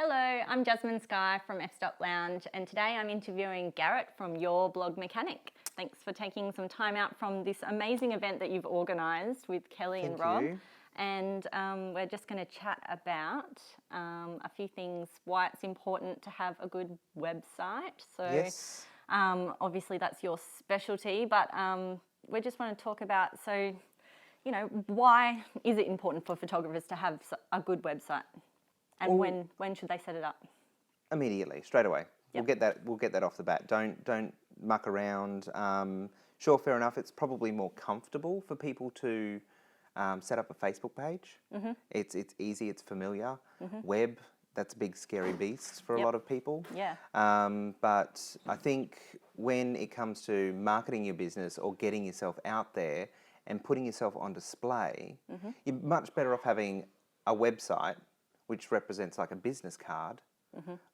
Hello, I'm Jasmine Sky from F-Stop Lounge, and today I'm interviewing Garrett from Your Blog Mechanic. Thanks for taking some time out from this amazing event that you've organised with Kelly and Rob. Thank you. And we're just going to chat about a few things, why it's important to have a good website. So Yes. obviously that's your specialty, but we just want to talk about, why is it important for photographers to have a good website? And when should they set it up? Immediately, straight away. Yep. We'll get that off the bat. Don't muck around. Sure, fair enough. It's probably more comfortable for people to set up a Facebook page. Mm-hmm. It's easy. It's familiar. Mm-hmm. Web, that's a big scary beast for a lot of people. Yeah. But I think when it comes to marketing your business or getting yourself out there and putting yourself on display, you're much better off having a website which represents like a business card,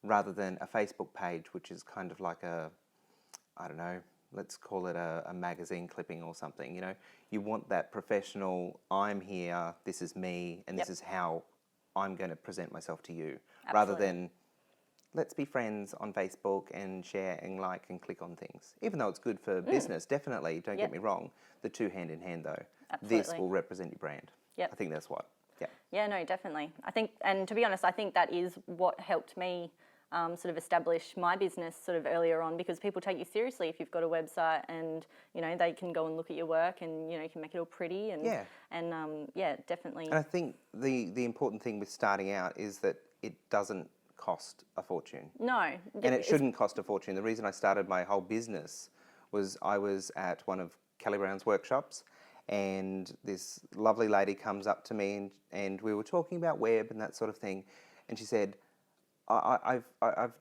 rather than a Facebook page, which is kind of like let's call it a magazine clipping or something. You know, you want that professional, I'm here, this is me, and this is how I'm going to present myself to you, rather than let's be friends on Facebook and share and like and click on things. Even though it's good for business, definitely, don't get me wrong, the two hand in hand though. Absolutely. This will represent your brand. Yep. I think that's what. Yeah, no, definitely. I think, and to be honest, I think that is what helped me sort of establish my business sort of earlier on, because people take you seriously if you've got a website, and they can go and look at your work, and you can make it all pretty, and definitely. And I think the important thing with starting out is that it doesn't cost a fortune. No, and it shouldn't cost a fortune. The reason I started my whole business was I was at one of Kelly Brown's workshops, and this lovely lady comes up to me, and we were talking about web and that sort of thing, and she said, I've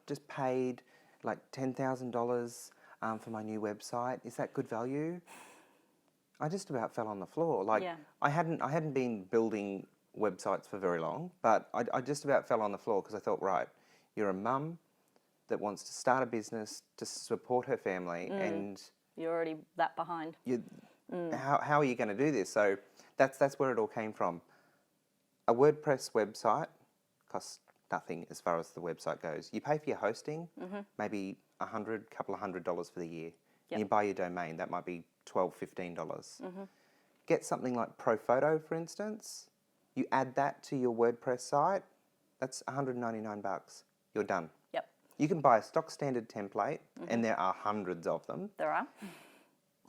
just paid like $10,000 for my new website. Is that good value? I just about fell on the floor. I hadn't been building websites for very long, but I just about fell on the floor, because I thought, right, you're a mum that wants to start a business to support her family, and you're already that behind. How are you going to do this? So that's where it all came from. A WordPress website costs nothing as far as the website goes. You pay for your hosting, maybe couple of $100 for the year. And you buy your domain, that might be $12, $15. Get something like ProPhoto, for instance. You add that to your WordPress site, that's $199. You're done. Yep. You can buy a stock standard template, and there are hundreds of them. There are.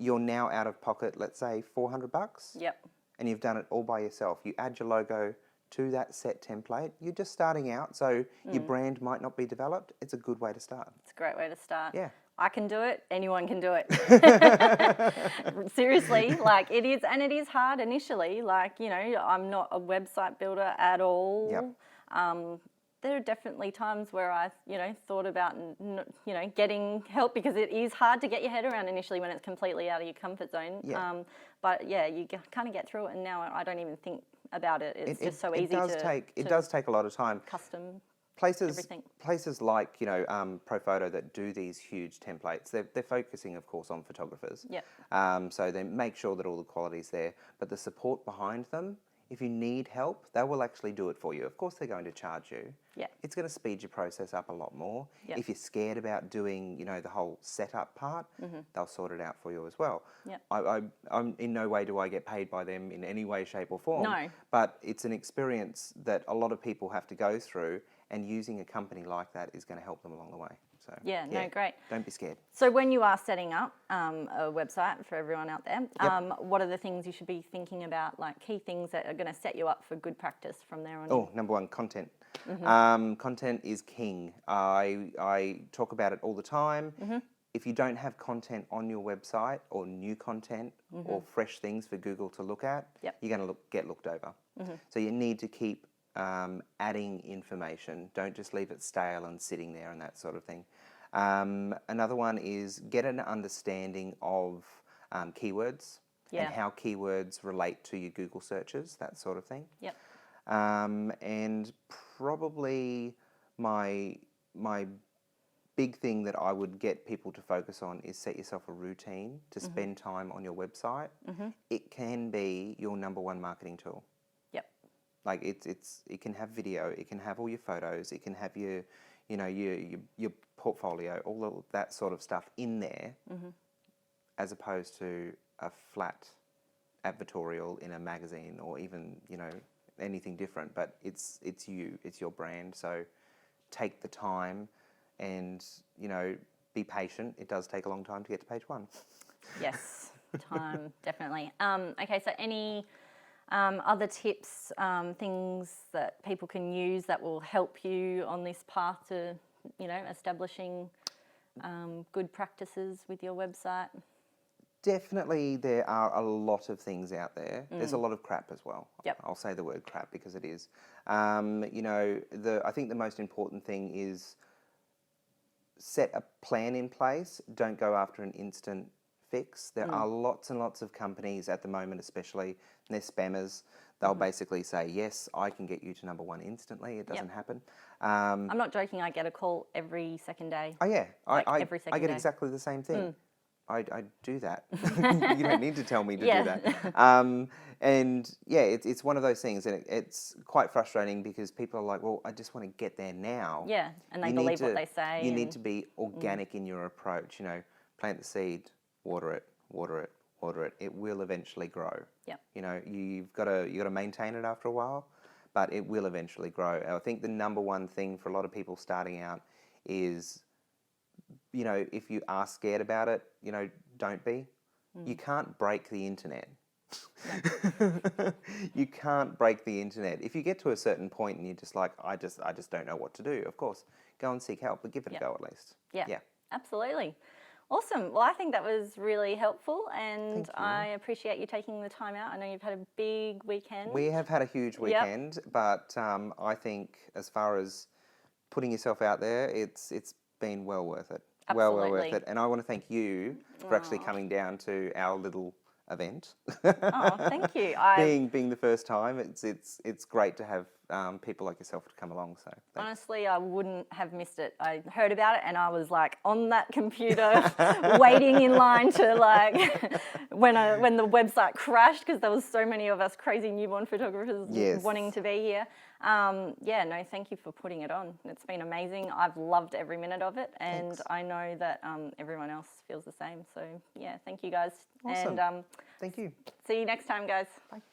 You're now out of pocket, let's say $400. Yep. And you've done it all by yourself. You add your logo to that set template. You're just starting out, so your brand might not be developed. It's a good way to start. It's a great way to start. Yeah. I can do it. Anyone can do it. Seriously, it is, and it is hard initially. I'm not a website builder at all. Yep. There are definitely times where I, thought about, getting help, because it is hard to get your head around initially when it's completely out of your comfort zone. Yeah. But yeah, you kind of get through it, and now I don't even think about it. It's just so easy It does take a lot of time. Custom Places like ProPhoto that do these huge templates, they're focusing, of course, on photographers. Yeah. So they make sure that all the quality's there, but the support behind them, if you need help, they will actually do it for you. Of course, they're going to charge you. Yeah. It's going to speed your process up a lot more. Yep. If you're scared about doing, the whole setup part, they'll sort it out for you as well. Yep. I'm in no way do I get paid by them in any way, shape or form. No. But it's an experience that a lot of people have to go through, and using a company like that is going to help them along the way. So no, great. Don't be scared. So when you are setting up a website for everyone out there, what are the things you should be thinking about, like key things that are going to set you up for good practice from there on? Oh, number one, content. Content is king. I talk about it all the time. If you don't have content on your website, or new content, or fresh things for Google to look at, you're going to get looked over. So you need to keep adding information. Don't just leave it stale and sitting there and that sort of thing. Another one is get an understanding of keywords and how keywords relate to your Google searches, that sort of thing. Yep. And probably my big thing that I would get people to focus on is set yourself a routine to spend time on your website. It can be your number one marketing tool. Yep. Like it can have video, it can have all your photos, it can have your, you know, your portfolio, all of that sort of stuff in there, as opposed to a flat advertorial in a magazine or even, you know, anything different. But it's you, it's your brand. So take the time and, you know, be patient. It does take a long time to get to page 1. Yes, time, definitely. Okay, so any other tips, things that people can use that will help you on this path to, you know, establishing good practices with your website? Definitely, there are a lot of things out there. There's a lot of crap as well. Yep. I'll say the word crap because it is. You know, I think the most important thing is set a plan in place. Don't go after an instant fix. There are lots and lots of companies at the moment, especially, and they're spammers. They'll basically say, yes, I can get you to number 1 instantly. It doesn't happen. I'm not joking. I get a call every second day. Oh, yeah. Every second I get day. exactly the same thing. I do that. You don't need to tell me to do that. And yeah, it's one of those things, and it's quite frustrating because people are like, well, I just want to get there now. Yeah, and they believe what they say. You need to be organic in your approach. You know, plant the seed, water it, water it, water it. It will eventually grow. Yeah. You know, you got to maintain it after a while, but it will eventually grow. I think the number one thing for a lot of people starting out is, you know, if you are scared about it, you know, don't be. You can't break the internet. You can't break the internet. If you get to a certain point and you're just like, I just don't know what to do, of course, go and seek help, but give it a go at least. Yeah, absolutely. Awesome. Well, I think that was really helpful, and I appreciate you taking the time out. I know you've had a big weekend. We have had a huge weekend, but I think as far as putting yourself out there, it's been well worth it. Absolutely. Well worth it. And I want to thank you for actually coming down to our little event. Oh, thank you. Being the first time, it's great to have people like yourself to come along. So thanks. Honestly, I wouldn't have missed it. I heard about it and I was like on that computer waiting in line to like when the website crashed, because there was so many of us crazy newborn photographers wanting to be here. Yeah, no, thank you for putting it on. It's been amazing. I've loved every minute of it, and I know that everyone else feels the same. So yeah, thank you guys. Awesome. And thank you. see you next time, guys. Bye.